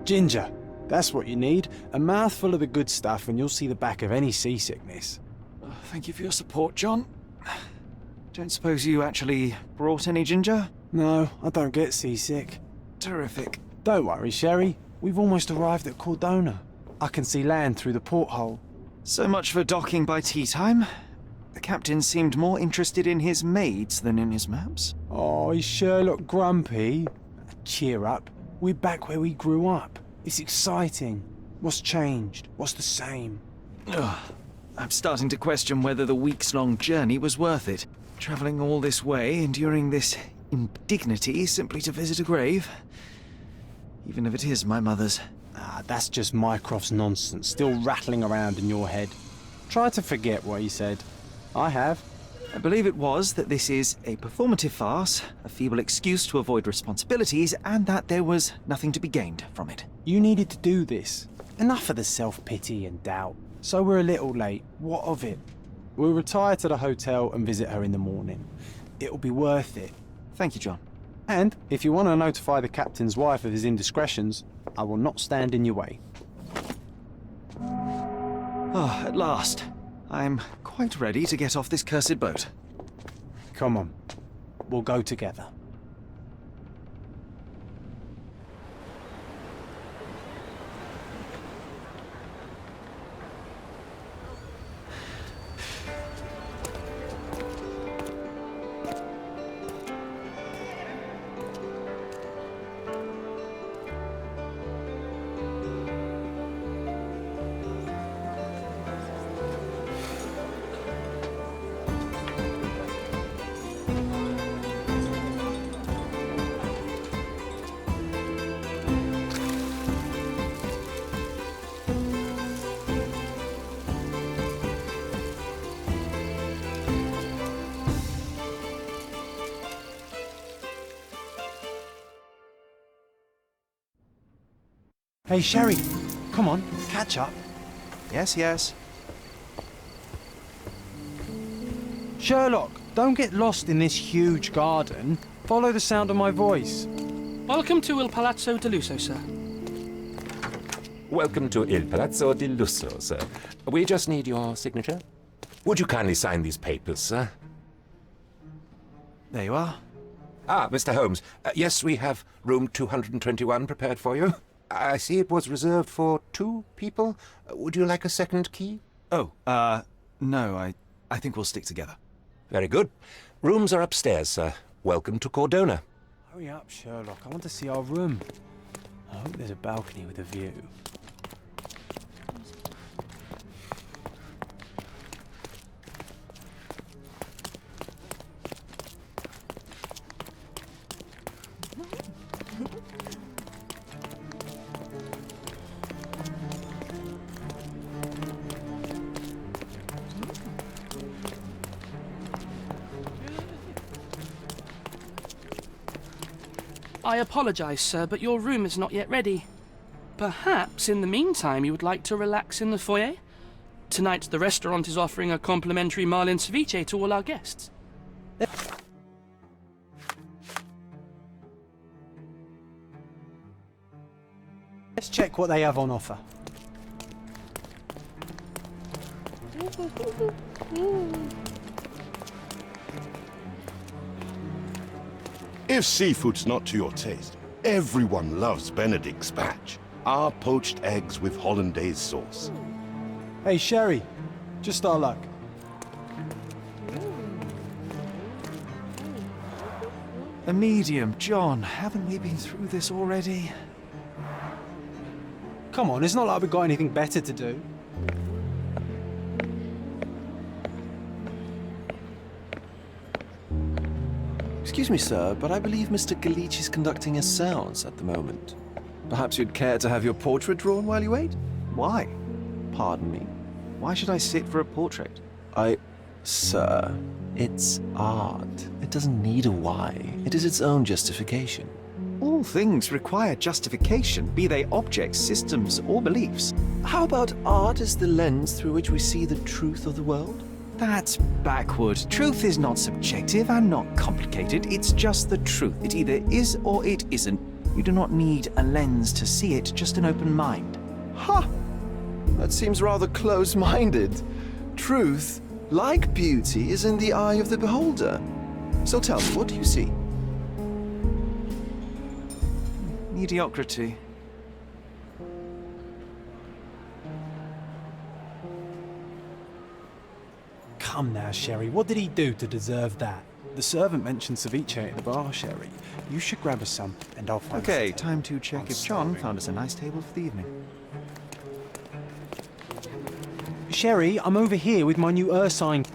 Ginger. That's what you need. A mouthful of the good stuff and you'll see the back of any seasickness. Thank you for your support, John. Don't suppose you actually brought any ginger? No, I don't get seasick. Terrific. Don't worry, Sherry. We've almost arrived at Cordona. I can see land through the porthole. So much for docking by tea time. The captain seemed more interested in his maids than in his maps. Oh, is Sherlock grumpy? Cheer up. We're back where we grew up. It's exciting. What's changed? What's the same? Ugh. I'm starting to question whether the weeks-long journey was worth it. Travelling all this way, enduring this indignity simply to visit a grave. Even if it is my mother's. Ah, that's just Mycroft's nonsense, still rattling around in your head. Try to forget what he said. I have. I believe it was that this is a performative farce, a feeble excuse to avoid responsibilities, and that there was nothing to be gained from it. You needed to do this. Enough of the self-pity and doubt. So we're a little late. What of it? We'll retire to the hotel and visit her in the morning. It'll be worth it. Thank you, John. And if you want to notify the captain's wife of his indiscretions, I will not stand in your way. Oh, at last. I'm quite ready to get off this cursed boat. Come on. We'll go together. Hey, Sherry. Come on, catch up. Yes, yes. Sherlock, don't get lost in this huge garden. Follow the sound of my voice. Welcome to Il Palazzo di Lusso, sir. Welcome to Il Palazzo di Lusso, sir. We just need your signature. Would you kindly sign these papers, sir? There you are. Ah, Mr. Holmes. Yes, we have room 221 prepared for you. I see it was reserved for 2 people. Would you like a second key? Oh, no, I think we'll stick together. Very good. Rooms are upstairs, sir. Welcome to Cordona. Hurry up, Sherlock. I want to see our room. I hope there's a balcony with a view. I apologise, sir, but your room is not yet ready. Perhaps, in the meantime, you would like to relax in the foyer? Tonight, the restaurant is offering a complimentary marlin ceviche to all our guests. Let's check what they have on offer. If seafood's not to your taste, everyone loves Benedict's batch. Our poached eggs with hollandaise sauce. Hey, Sherry. Just our luck. A medium, John. Haven't we been through this already? Come on, it's not like we've got anything better to do. Excuse me, sir, but I believe Mr. Galich is conducting a séance at the moment. Perhaps you'd care to have your portrait drawn while you wait? Why? Pardon me. Why should I sit for a portrait? Sir, it's art. It doesn't need a why. It is its own justification. All things require justification, be they objects, systems, or beliefs. How about art as the lens through which we see the truth of the world? That's backward. Truth is not subjective and not complicated. It's just the truth. It either is or it isn't. You do not need a lens to see it, just an open mind. Ha! That seems rather close-minded. Truth, like beauty, is in the eye of the beholder. So tell me, what do you see? Mediocrity. Come now, Sherry, what did he do to deserve that? The servant mentioned ceviche at the bar, Sherry. You should grab us some, and I'll find Okay, some. time to check if John found us a nice table for the evening. Sherry, I'm over here with my new Ursine.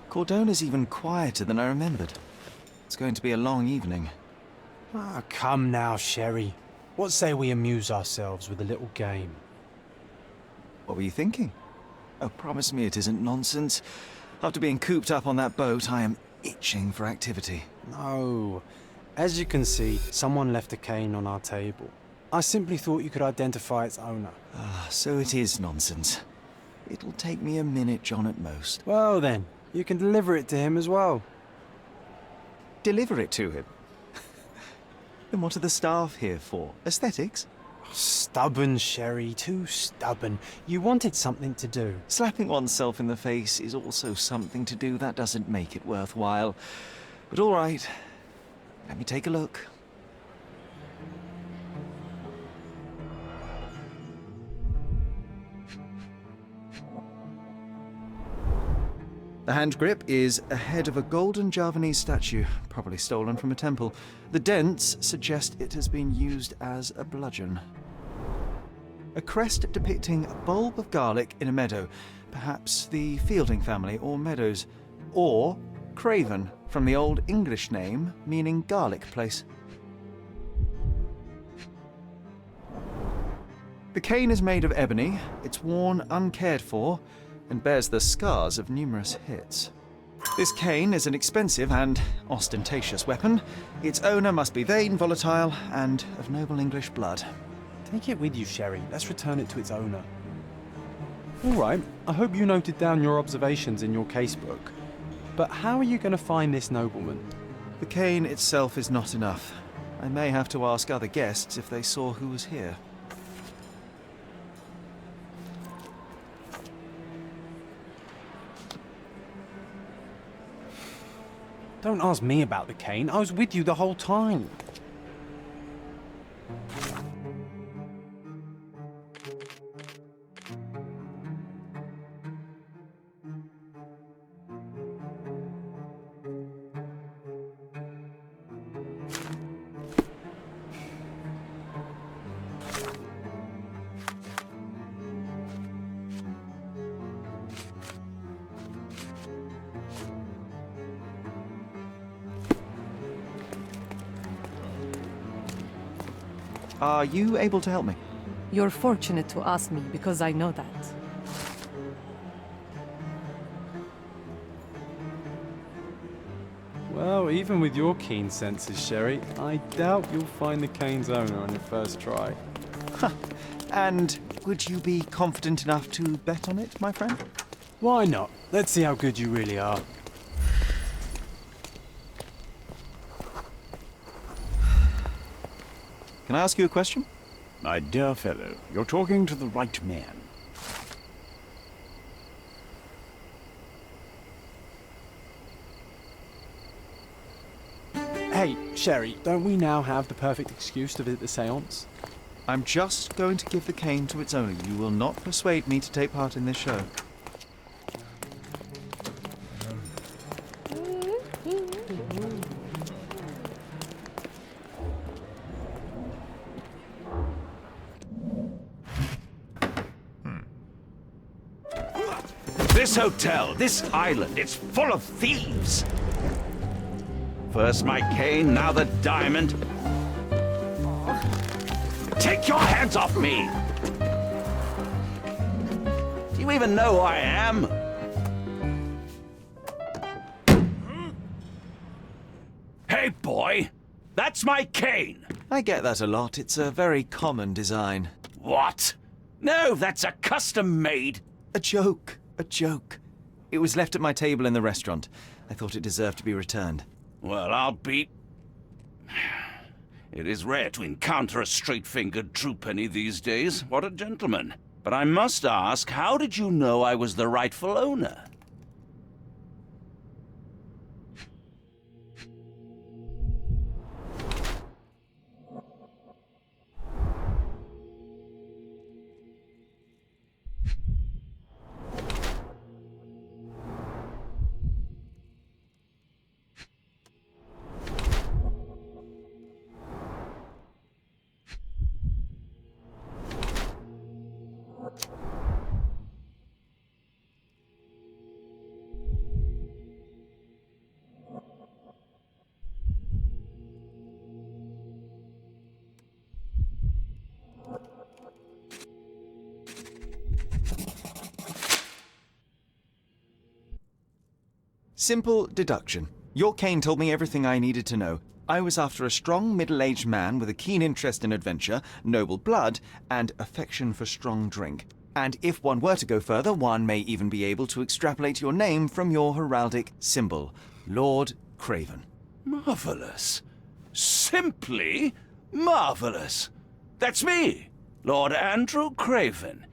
Cordona's even quieter than I remembered. It's going to be a long evening. Ah, come now, Sherry. What say we amuse ourselves with a little game? What were you thinking? Oh, promise me it isn't nonsense. After being cooped up on that boat, I am itching for activity. No. As you can see, someone left a cane on our table. I simply thought you could identify its owner. Ah, so it is nonsense. It'll take me a minute, John, at most. Well then, you can deliver it to him as well. Deliver it to him. Then what are the staff here for? Aesthetics? Stubborn, Sherry, too stubborn. You wanted something to do. Slapping oneself in the face is also something to do. That doesn't make it worthwhile. But all right, let me take a look. The hand grip is a head of a golden Javanese statue, probably stolen from a temple. The dents suggest it has been used as a bludgeon. A crest depicting a bulb of garlic in a meadow, perhaps the Fielding family or Meadows, or Craven, from the Old English name meaning garlic place. The cane is made of ebony, it's worn uncared for, and bears the scars of numerous hits. This cane is an expensive and ostentatious weapon. Its owner must be vain, volatile, and of noble English blood. Take it with you, Sherry. Let's return it to its owner. All right, I hope you noted down your observations in your casebook. But how are you going to find this nobleman? The cane itself is not enough. I may have to ask other guests if they saw who was here. Don't ask me about the cane. I was with you the whole time. Are you able to help me? You're fortunate to ask me, because I know that. Well, even with your keen senses, Sherry, I doubt you'll find the cane's owner on your first try. And would you be confident enough to bet on it, my friend? Why not? Let's see how good you really are. Can I ask you a question? My dear fellow, you're talking to the right man. Hey, Sherry, don't we now have the perfect excuse to visit the seance? I'm just going to give the cane to its owner. You will not persuade me to take part in this show. This hotel, this island, it's full of thieves. First my cane, now the diamond. Take your hands off me! Do you even know who I am? Hey, boy! That's my cane! I get that a lot. It's a very common design. What? No, that's a custom-made. A joke. A joke. It was left at my table in the restaurant. I thought it deserved to be returned. Well, I'll be... It is rare to encounter a straight-fingered true penny these days. What a gentleman. But I must ask, how did you know I was the rightful owner? Simple deduction. Your cane told me everything I needed to know. I was after a strong, middle-aged man with a keen interest in adventure, noble blood, and affection for strong drink. And if one were to go further, one may even be able to extrapolate your name from your heraldic symbol, Lord Craven. Marvelous. Simply marvelous. That's me, Lord Andrew Craven.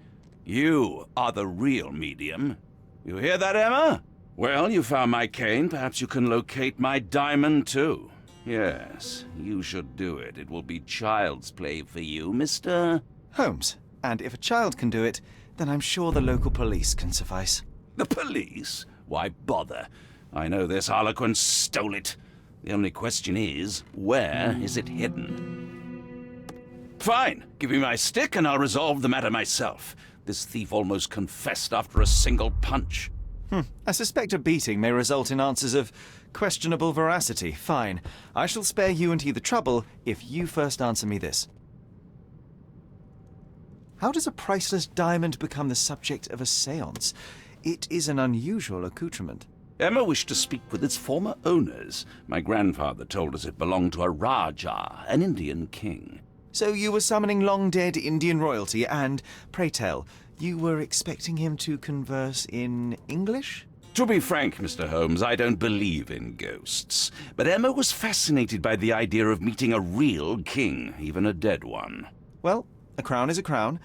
You are the real medium. You hear that, Emma? Well, you found my cane. Perhaps you can locate my diamond, too. Yes, you should do it. It will be child's play for you, Mr. Holmes. And if a child can do it, then I'm sure the local police can suffice. The police? Why bother? I know this harlequin stole it. The only question is, where is it hidden? Fine. Give me my stick and I'll resolve the matter myself. This thief almost confessed after a single punch. I suspect a beating may result in answers of questionable veracity. Fine. I shall spare you and he the trouble if you first answer me this. How does a priceless diamond become the subject of a séance? It is an unusual accoutrement. Emma wished to speak with its former owners. My grandfather told us it belonged to a Rajah, an Indian king. So you were summoning long-dead Indian royalty and, pray tell, you were expecting him to converse in English? To be frank, Mr. Holmes, I don't believe in ghosts. But Emma was fascinated by the idea of meeting a real king, even a dead one. Well, a crown is a crown.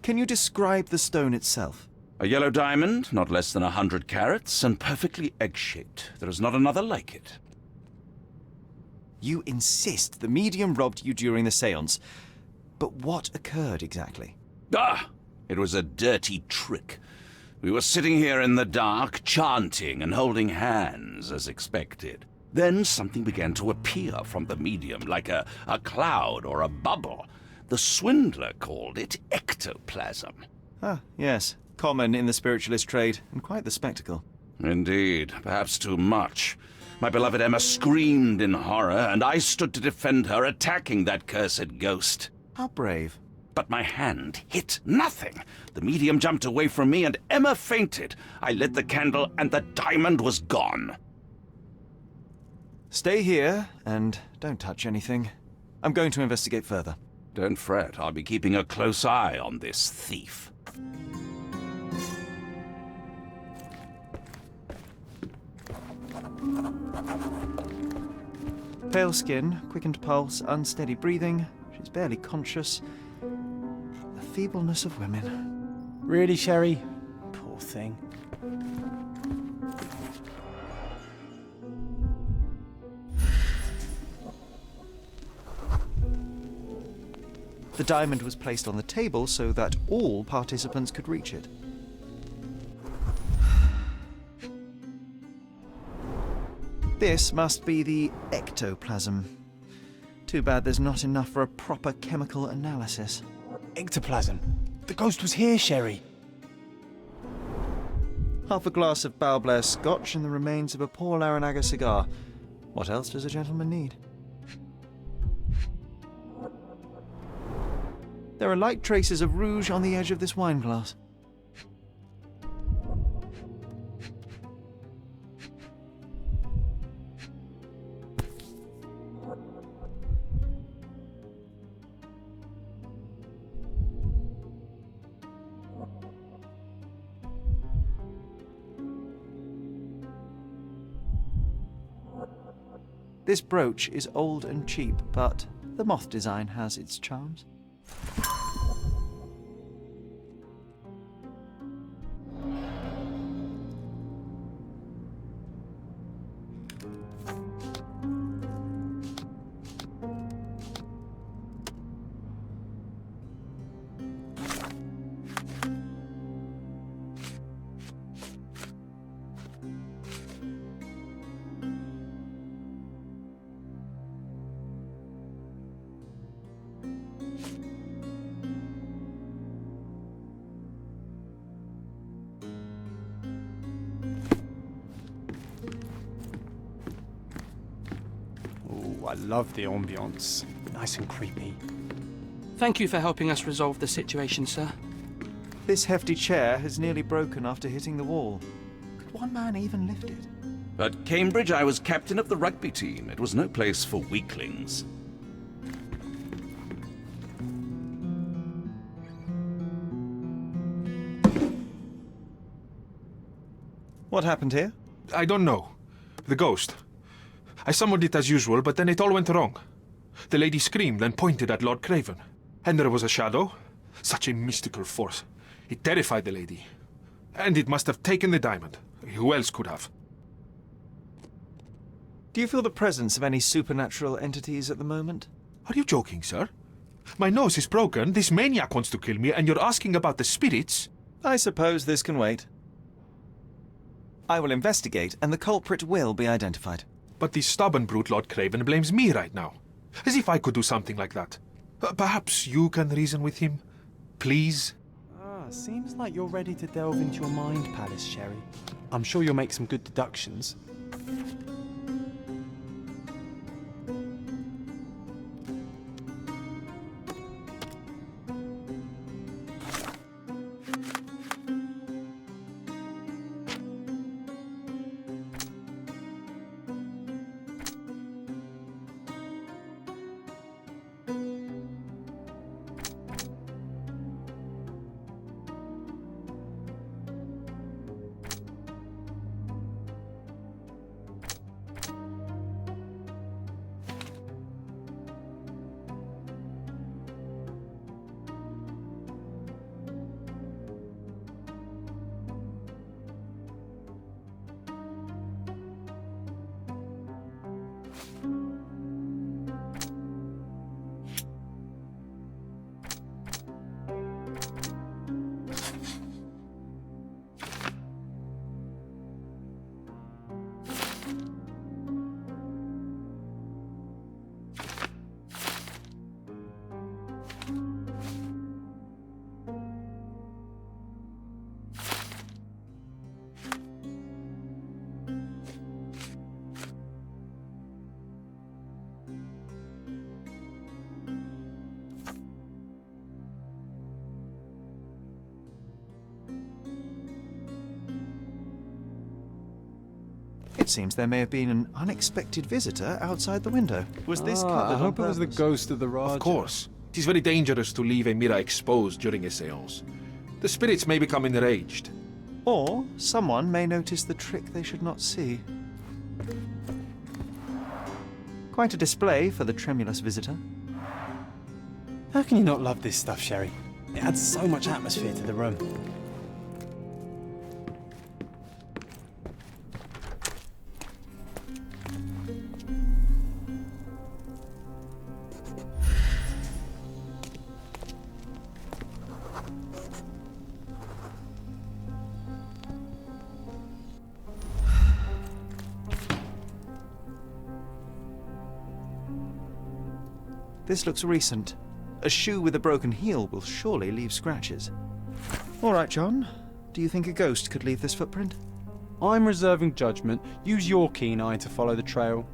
Can you describe the stone itself? A yellow diamond, not less than 100 carats, and perfectly egg-shaped. There is not another like it. You insist the medium robbed you during the séance. But what occurred exactly? Ah! It was a dirty trick. We were sitting here in the dark, chanting and holding hands, as expected. Then something began to appear from the medium, like a cloud or a bubble. The swindler called it ectoplasm. Ah, yes. Common in the spiritualist trade, and quite the spectacle. Indeed, perhaps too much. My beloved Emma screamed in horror, and I stood to defend her, attacking that cursed ghost. How brave. But my hand hit nothing. The medium jumped away from me, and Emma fainted. I lit the candle, and the diamond was gone. Stay here, and don't touch anything. I'm going to investigate further. Don't fret. I'll be keeping a close eye on this thief. Pale skin, quickened pulse, unsteady breathing. She's barely conscious. The feebleness of women. Really, Sherry? Poor thing. The diamond was placed on the table so that all participants could reach it. This must be the ectoplasm. Too bad there's not enough for a proper chemical analysis. Ectoplasm. The ghost was here, Sherry. Half a glass of Balblair scotch and the remains of a Paul Aranaga cigar. What else does a gentleman need? There are light traces of rouge on the edge of this wine glass. This brooch is old and cheap, but The moth design has its charms. Oh, I love the ambience. Nice and creepy. Thank you for helping us resolve the situation, sir. This hefty chair has nearly broken after hitting the wall. Could one man even lift it? At Cambridge, I was captain of the rugby team. It was no place for weaklings. What happened here? I don't know. The ghost. I summoned it as usual, but then it all went wrong. The lady screamed and pointed at Lord Craven. And there was a shadow. Such a mystical force. It terrified the lady. And it must have taken the diamond. Who else could have? Do you feel the presence of any supernatural entities at the moment? Are you joking, sir? My nose is broken, this maniac wants to kill me, and you're asking about the spirits? I suppose this can wait. I will investigate, and the culprit will be identified. But the stubborn brute Lord Craven blames me right now. As if I could do something like that. Perhaps you can reason with him? Please? Seems like you're ready to delve into your mind palace, Sherry. I'm sure you'll make some good deductions. It seems there may have been an unexpected visitor outside the window. Was this covered I hope on it was the purpose? ghost of the Raja. Of course. It is very dangerous to leave a mirror exposed during a seance. The spirits may become enraged. Or someone may notice the trick they should not see. Quite a display for the tremulous visitor. How can you not love this stuff, Sherry? It adds so much atmosphere to the room. This looks recent. A shoe with a broken heel will surely leave scratches. All right, John. Do you think a ghost could leave this footprint? I'm reserving judgment. Use your keen eye to follow the trail.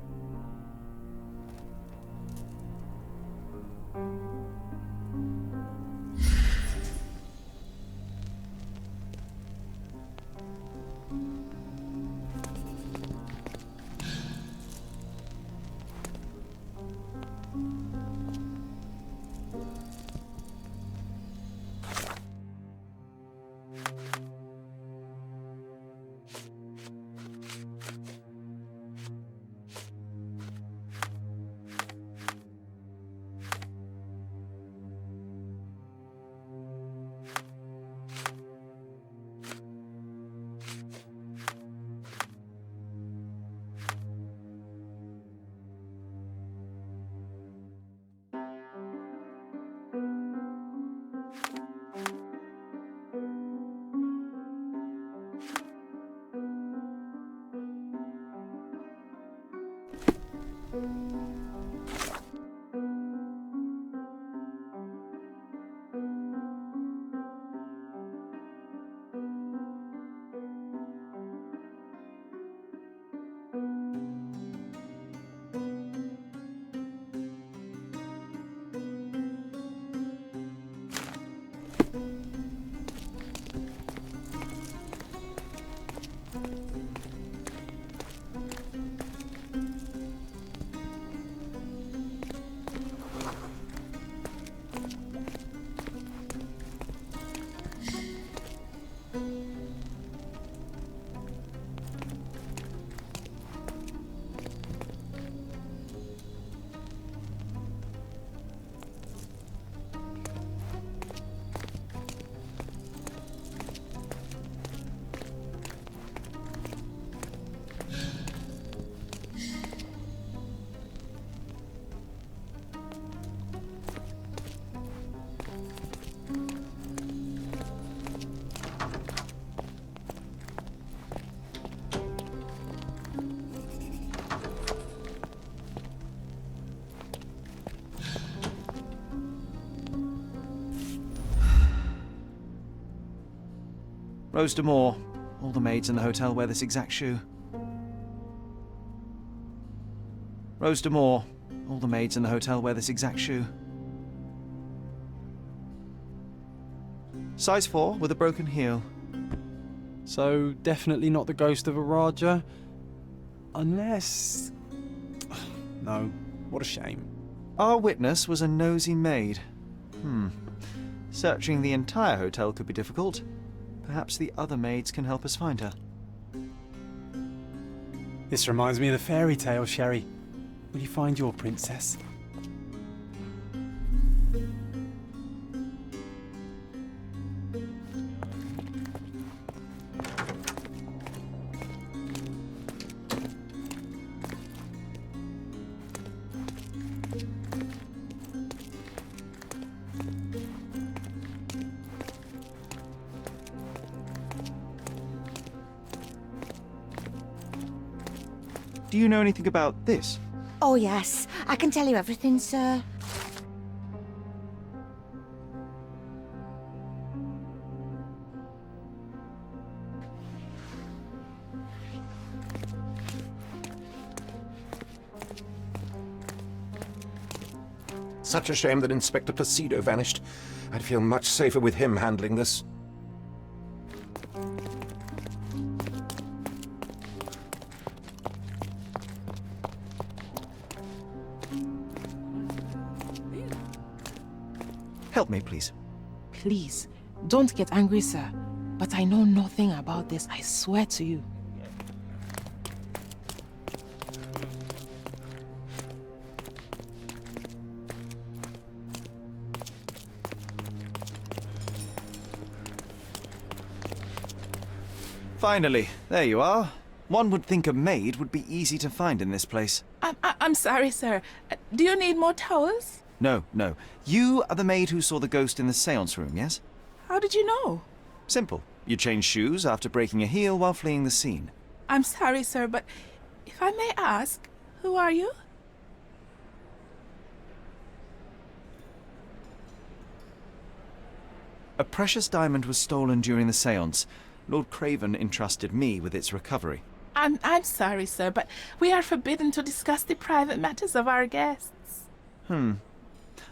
Rose D'Amour. All the maids in the hotel wear this exact shoe. Rose D'Amour. All the maids in the hotel wear this exact shoe. Size 4 with a broken heel. So, definitely not the ghost of a Raja? Unless... No, what a shame. Our witness was a nosy maid. Searching the entire hotel could be difficult. Perhaps the other maids can help us find her. This reminds me of the fairy tale, Sherry. Will you find your princess? Do you know anything about this? Oh, yes. I can tell you everything, sir. Such a shame that Inspector Placido vanished. I'd feel much safer with him handling this. Help me, please. Please, don't get angry, sir. But I know nothing about this, I swear to you. Finally, there you are. One would think a maid would be easy to find in this place. I'm sorry, sir. Do you need more towels? No. You are the maid who saw the ghost in the seance room, yes? How did you know? Simple. You changed shoes after breaking a heel while fleeing the scene. I'm sorry, sir, but if I may ask, who are you? A precious diamond was stolen during the seance. Lord Craven entrusted me with its recovery. I'm sorry, sir, but we are forbidden to discuss the private matters of our guests.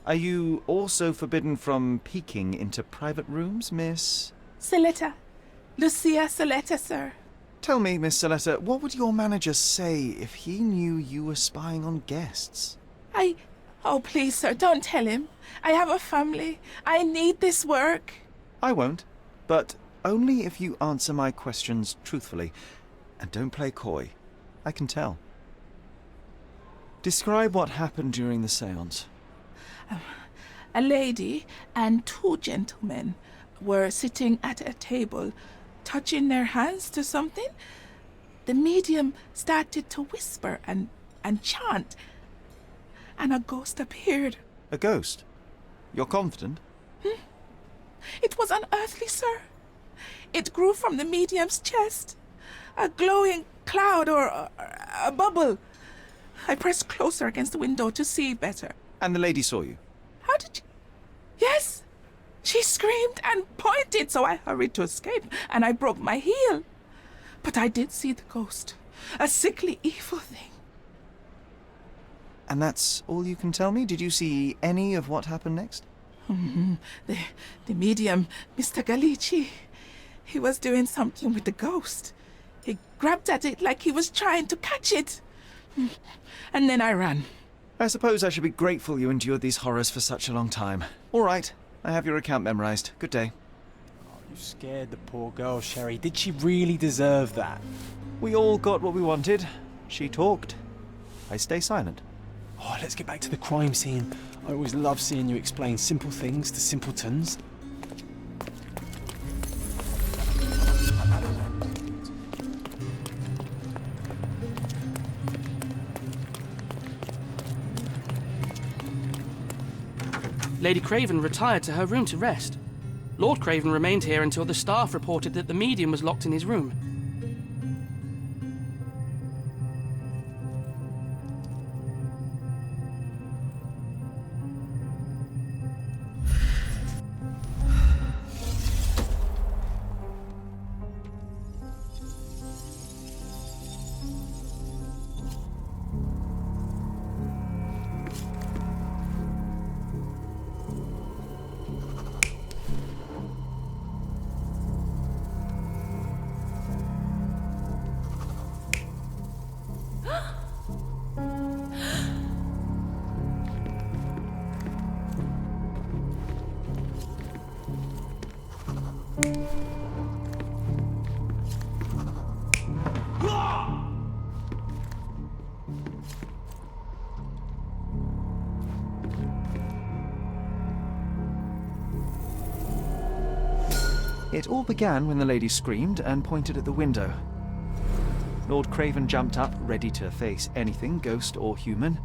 Are you also forbidden from peeking into private rooms, Miss? Saletta. Lucia Saletta, sir. Tell me, Miss Saletta, what would your manager say if he knew you were spying on guests? Oh, please, sir, don't tell him. I have a family. I need this work. I won't, but only if you answer my questions truthfully. And don't play coy. I can tell. Describe what happened during the seance. A lady and two gentlemen were sitting at a table, touching their hands to something. The medium started to whisper and chant, and a ghost appeared. A ghost? You're confident? It was unearthly, sir. It grew from the medium's chest. A glowing cloud or a bubble. I pressed closer against the window to see better. And the lady saw you? How did you... Yes! She screamed and pointed, so I hurried to escape, and I broke my heel. But I did see the ghost. A sickly, evil thing. And that's all you can tell me? Did you see any of what happened next? The medium, Mr. Galici, he was doing something with the ghost. He grabbed at it like he was trying to catch it. And then I ran. I suppose I should be grateful you endured these horrors for such a long time. All right, I have your account memorized. Good day. You scared the poor girl, Sherry. Did she really deserve that? We all got what we wanted. She talked. I stay silent. Oh, let's get back to the crime scene. I always love seeing you explain simple things to simpletons. Lady Craven retired to her room to rest. Lord Craven remained here until the staff reported that the medium was locked in his room. It all began when the lady screamed and pointed at the window. Lord Craven jumped up, ready to face anything, ghost or human.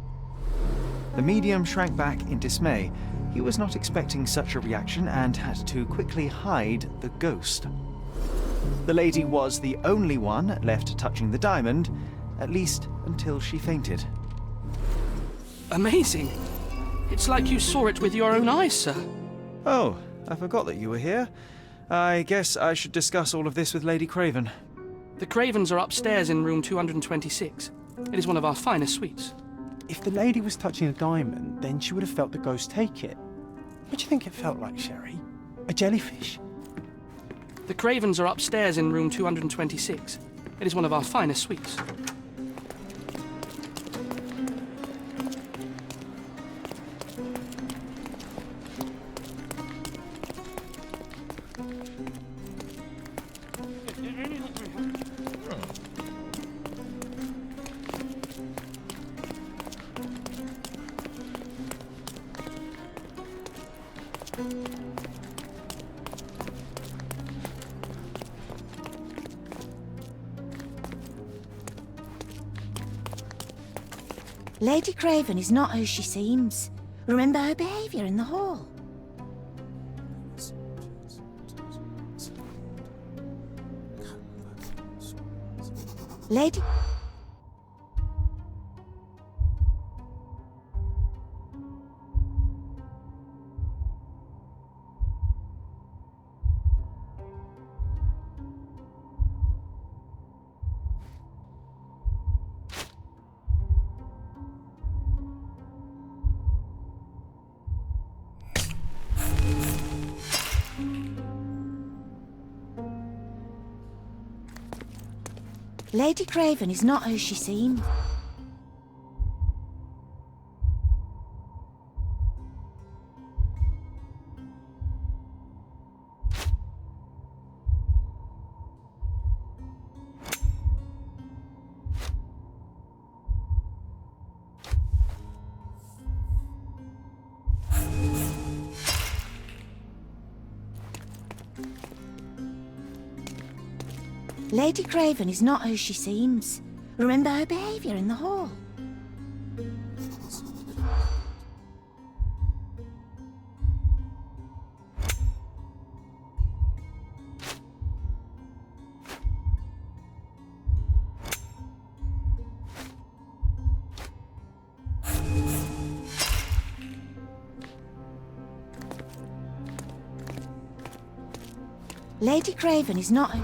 The medium shrank back in dismay. He was not expecting such a reaction and had to quickly hide the ghost. The lady was the only one left touching the diamond, at least until she fainted. Amazing. It's like you saw it with your own eyes, sir. Oh, I forgot that you were here. I guess I should discuss all of this with Lady Craven. The Cravens are upstairs in room 226. It is one of our finest suites. If the lady was touching a diamond, then she would have felt the ghost take it. What do you think it felt like, Sherry? A jellyfish? The Cravens are upstairs in room 226. It is one of our finest suites. Lady Craven is not who she seems. Remember her behaviour in the hall. Lady... Lady Craven is not who she seems. Lady Craven is not who she seems. Remember her behaviour in the hall. Lady Craven is not who...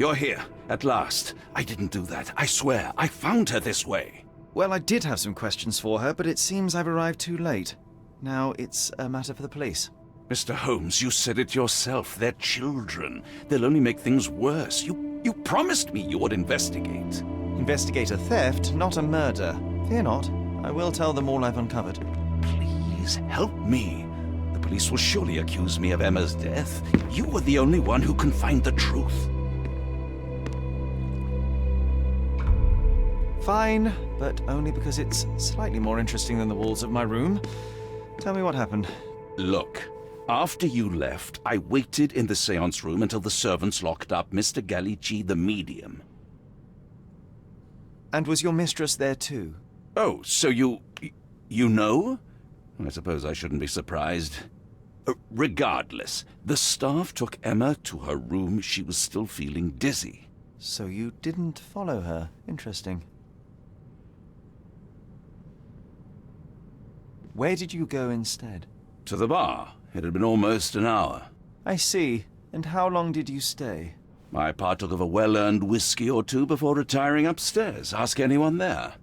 You're here, at last. I didn't do that. I swear, I found her this way. Well, I did have some questions for her, but it seems I've arrived too late. Now it's a matter for the police. Mr. Holmes, you said it yourself. They're children. They'll only make things worse. You promised me you would investigate. Investigate a theft, not a murder. Fear not. I will tell them all I've uncovered. Please help me. The police will surely accuse me of Emma's death. You were the only one who can find the truth. Fine, but only because it's slightly more interesting than the walls of my room. Tell me what happened. Look, after you left, I waited in the seance room until the servants locked up Mr. Gallici, the medium. And was your mistress there too? Oh, so you know? I suppose I shouldn't be surprised. Regardless, the staff took Emma to her room. She was still feeling dizzy. So you didn't follow her. Interesting. Where did you go instead? To the bar. It had been almost an hour. I see. And how long did you stay? I partook of a well-earned whiskey or two before retiring upstairs. Ask anyone there.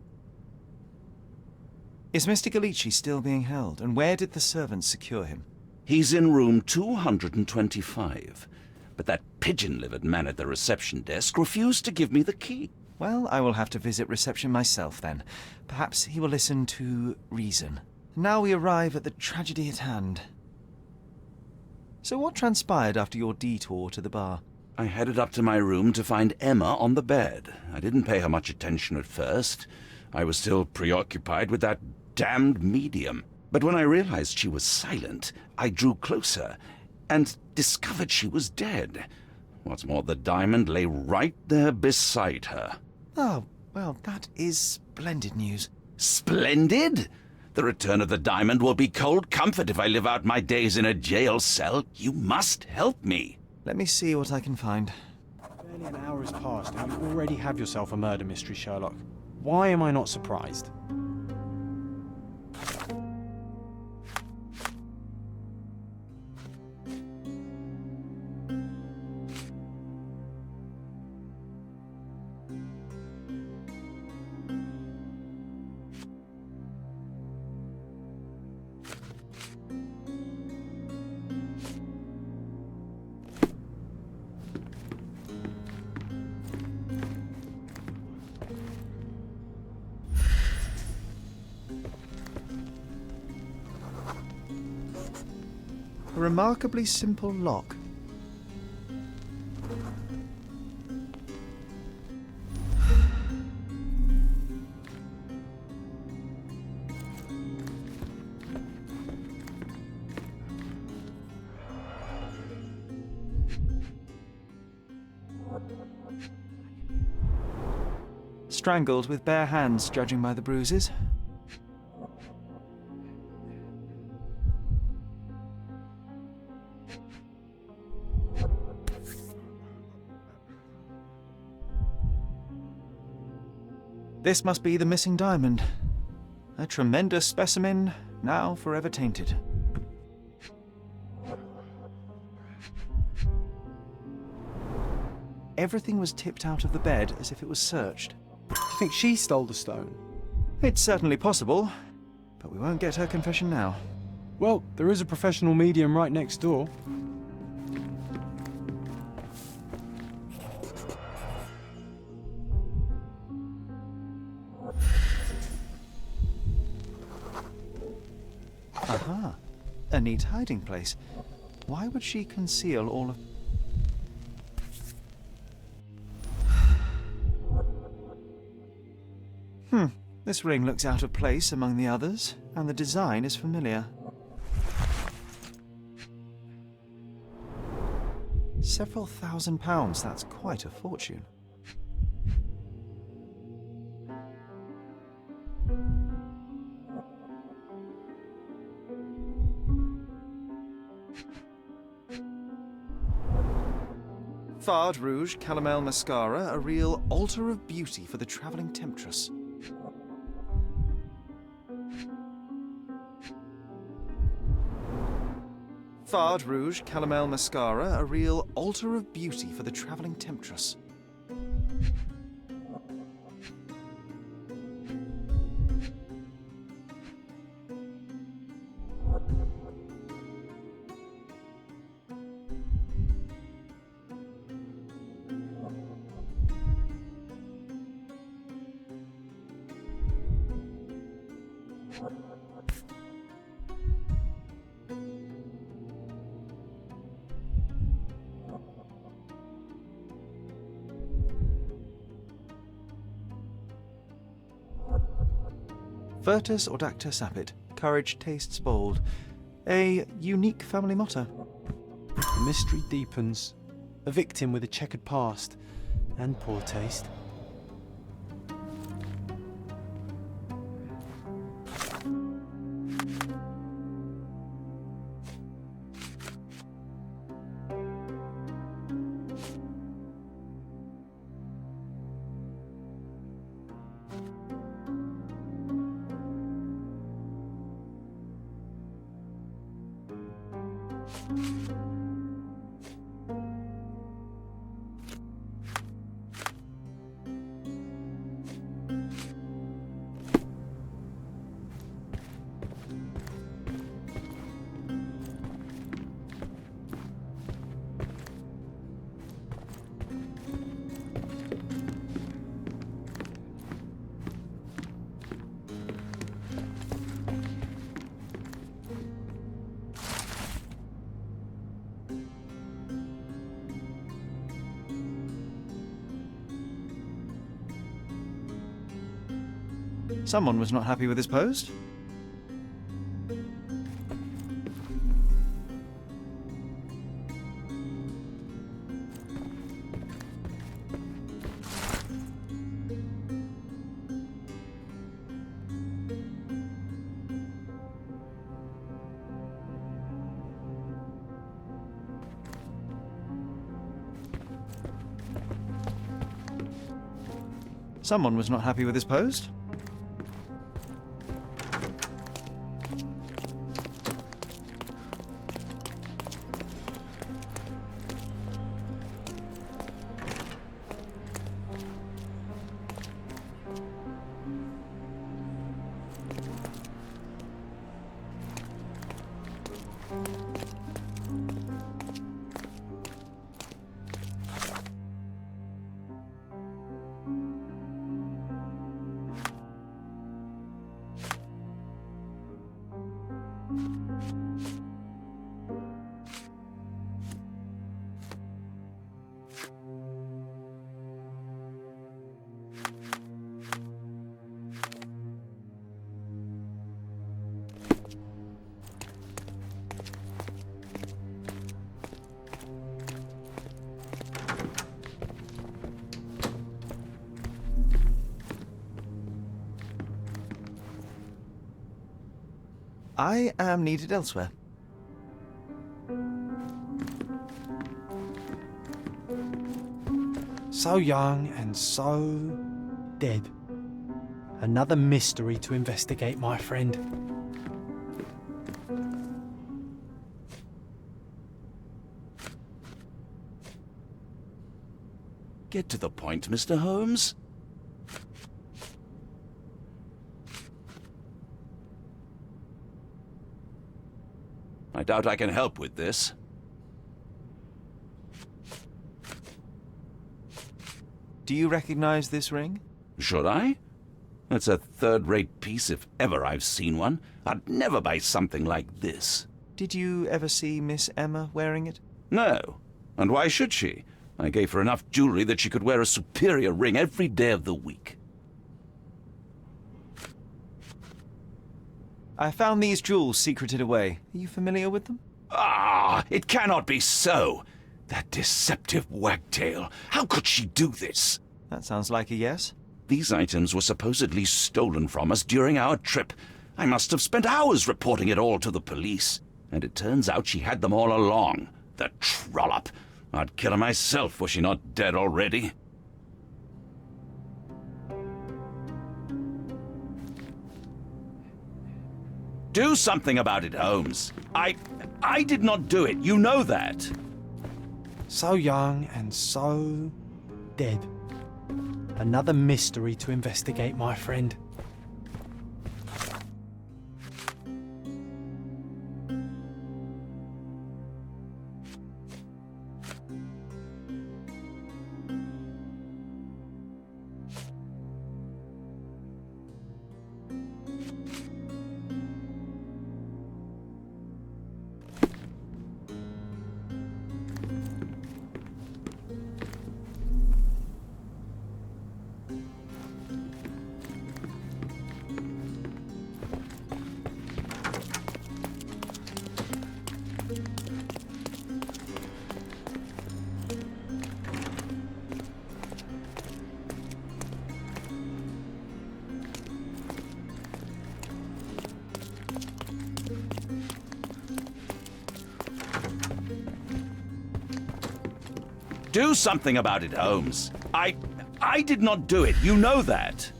Is Mr. Gallici still being held? And where did the servants secure him? He's in room 225. But that pigeon-livered man at the reception desk refused to give me the key. Well, I will have to visit reception myself then. Perhaps he will listen to reason. Now we arrive at the tragedy at hand. So what transpired after your detour to the bar? I headed up to my room to find Emma on the bed. I didn't pay her much attention at first. I was still preoccupied with that damned medium. But when I realized she was silent, I drew closer and discovered she was dead. What's more, the diamond lay right there beside her. Oh, well, that is splendid news. Splendid? The return of the diamond will be cold comfort if I live out my days in a jail cell. You must help me. Let me see what I can find. Barely an hour has passed and you already have yourself a murder mystery, Sherlock. Why am I not surprised? A remarkably simple lock. Strangled with bare hands, judging by the bruises. This must be the missing diamond. A tremendous specimen, now forever tainted. Everything was tipped out of the bed as if it was searched. Do you think she stole the stone? It's certainly possible, but we won't get her confession now. Well, there is a professional medium right next door. Aha, a neat hiding place. Why would she conceal all of... This ring looks out of place among the others, and the design is familiar. Several £1,000s, that's quite a fortune. Fard Rouge Calomel Mascara, a real altar of beauty for the travelling temptress. Fard Rouge Calomel Mascara, a real altar of beauty for the travelling temptress. Virtus audacta sapit. Courage tastes bold. A unique family motto. The mystery deepens. A victim with a checkered past and poor taste. Someone was not happy with his post. Someone was not happy with his post. I am needed elsewhere. So young and so dead. Another mystery to investigate, my friend. Get to the point, Mr. Holmes. I doubt I can help with this. Do you recognize this ring? Should I? It's a third-rate piece if ever I've seen one. I'd never buy something like this. Did you ever see Miss Emma wearing it? No. And why should she? I gave her enough jewelry that she could wear a superior ring every day of the week. I found these jewels secreted away. Are you familiar with them? Ah, it cannot be so. That deceptive wagtail. How could she do this? That sounds like a yes. These items were supposedly stolen from us during our trip. I must have spent hours reporting it all to the police. And it turns out she had them all along. The trollop. I'd kill her myself were she not dead already. Do something about it, Holmes. I did not do it. You know that. So young and so dead. Another mystery to investigate, my friend. Do something about it, Holmes. I did not do it. You know that.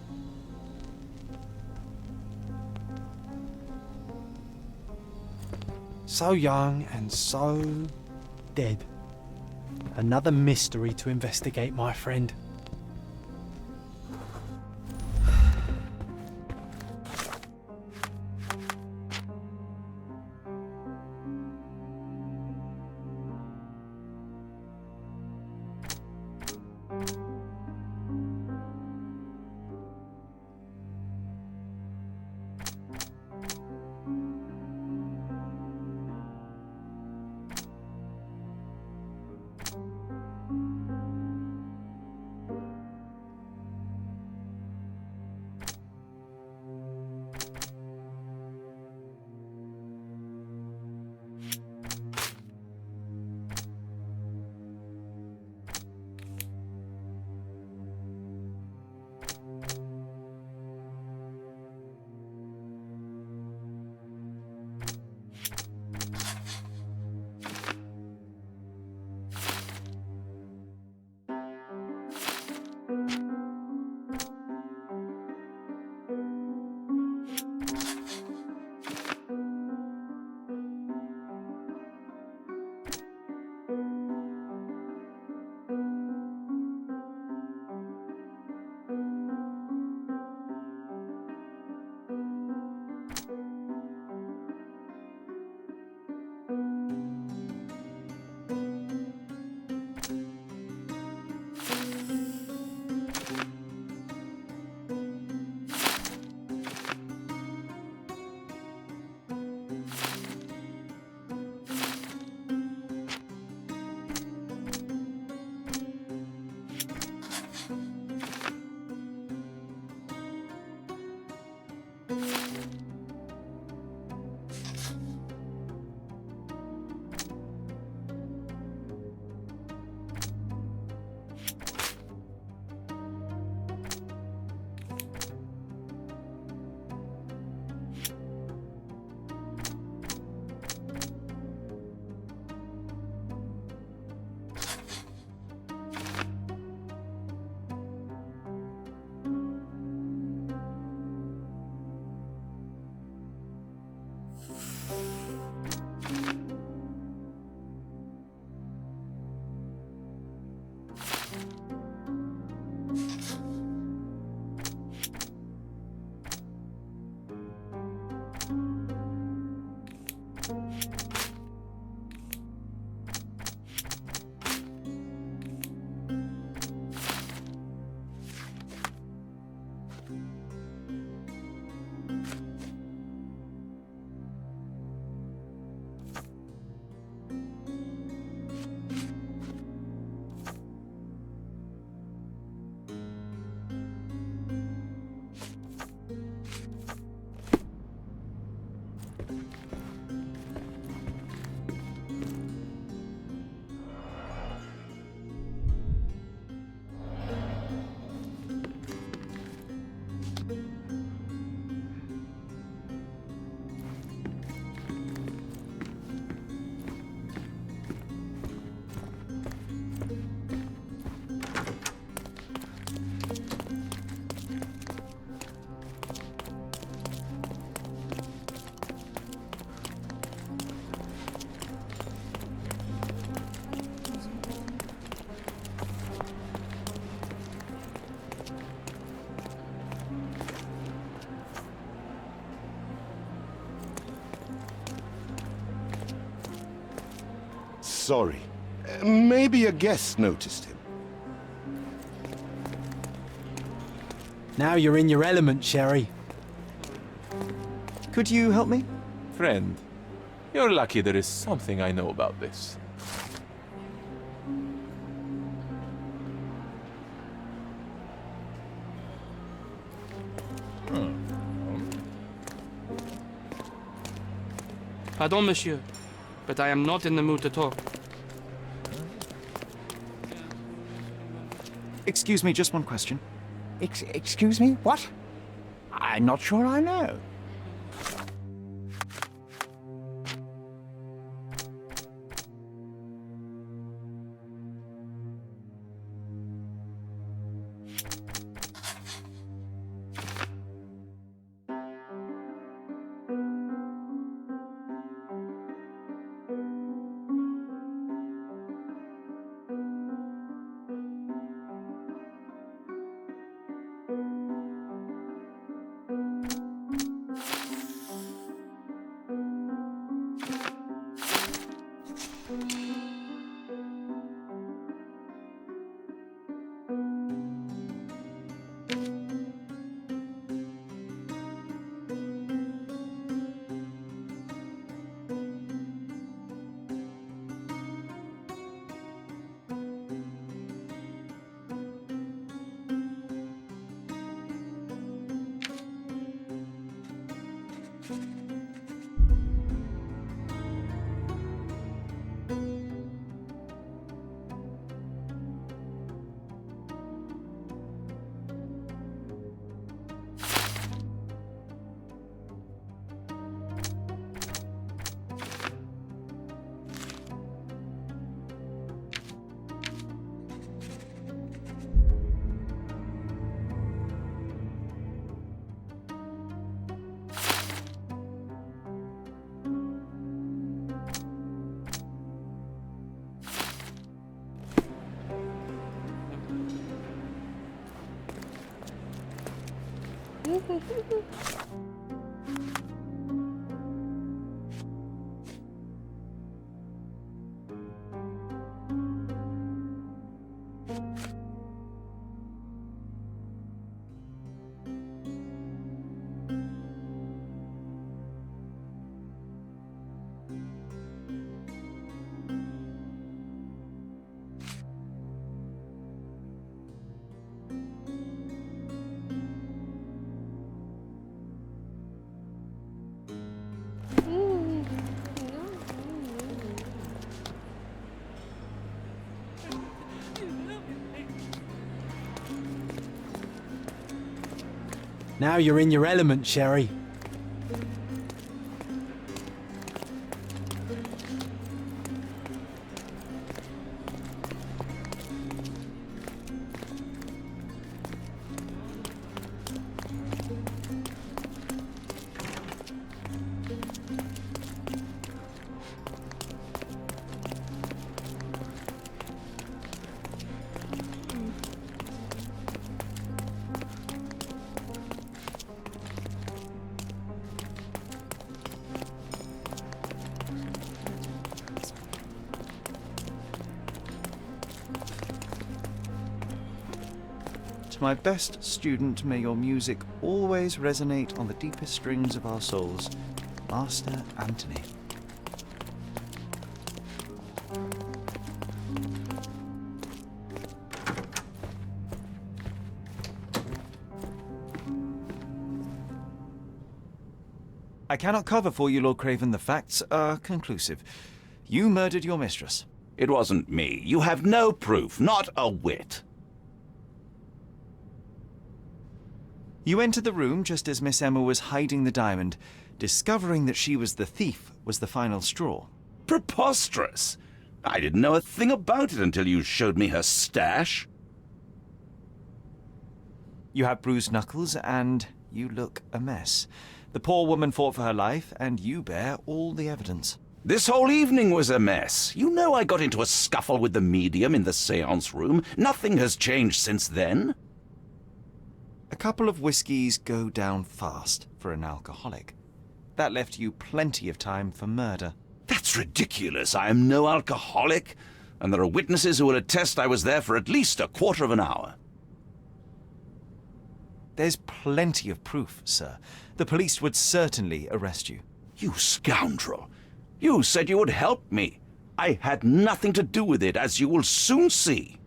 So young and so dead. Another mystery to investigate, my friend. Sorry. Maybe a guest noticed him. Now you're in your element, Sherry. Could you help me? Friend, you're lucky there is something I know about this. Pardon, monsieur, but I am not in the mood to talk. Excuse me, just one question. Excuse me? What? I'm not sure I know. Now you're in your element, Sherry. To my best student, may your music always resonate on the deepest strings of our souls. Master Anthony. I cannot cover for you, Lord Craven. The facts are conclusive. You murdered your mistress. It wasn't me. You have no proof, not a whit. You entered the room just as Miss Emma was hiding the diamond. Discovering that she was the thief was the final straw. Preposterous! I didn't know a thing about it until you showed me her stash. You have bruised knuckles and you look a mess. The poor woman fought for her life, and you bear all the evidence. This whole evening was a mess. You know I got into a scuffle with the medium in the séance room. Nothing has changed since then. A couple of whiskies go down fast for an alcoholic. That left you plenty of time for murder. That's ridiculous. I am no alcoholic, and there are witnesses who will attest I was there for at least a quarter of an hour. There's plenty of proof, sir. The police would certainly arrest you. You scoundrel! You said you would help me. I had nothing to do with it, as you will soon see.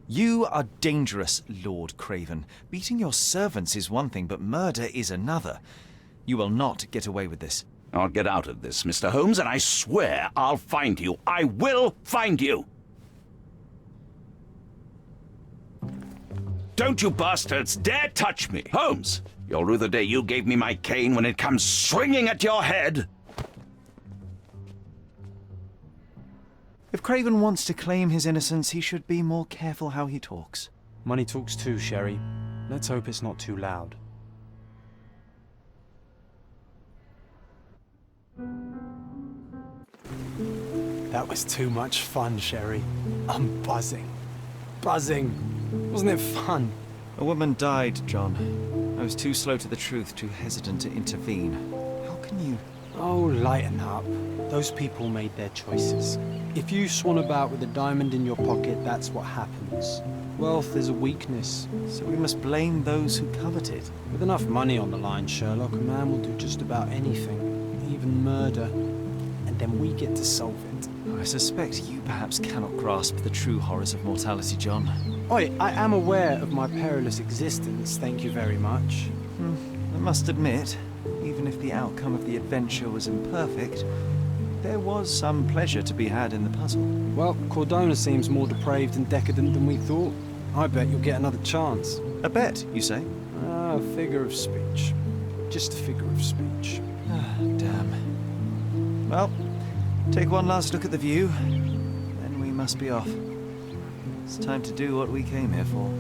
You are dangerous, Lord Craven. Beating your servants is one thing, but murder is another. You will not get away with this. I'll get out of this, Mr. Holmes, and I swear I'll find you. I will find you! Don't you bastards dare touch me! Holmes, you'll rue the day you gave me my cane when it comes swinging at your head! If Craven wants to claim his innocence, he should be more careful how he talks. Money talks too, Sherry. Let's hope it's not too loud. That was too much fun, Sherry. I'm buzzing. Buzzing. Wasn't it fun? A woman died, John. I was too slow to the truth, too hesitant to intervene. How can you... Oh, lighten up. Those people made their choices. If you swan about with a diamond in your pocket, that's what happens. Wealth is a weakness. So we must blame those who covet it. With enough money on the line, Sherlock, a man will do just about anything, even murder. And then we get to solve it. I suspect you perhaps cannot grasp the true horrors of mortality, John. Oi, I am aware of my perilous existence, thank you very much. I must admit, even if the outcome of the adventure was imperfect, there was some pleasure to be had in the puzzle. Well, Cordona seems more depraved and decadent than we thought. I bet you'll get another chance. A bet, you say? A figure of speech. Just a figure of speech. Ah, damn. Well, take one last look at the view, then we must be off. It's time to do what we came here for.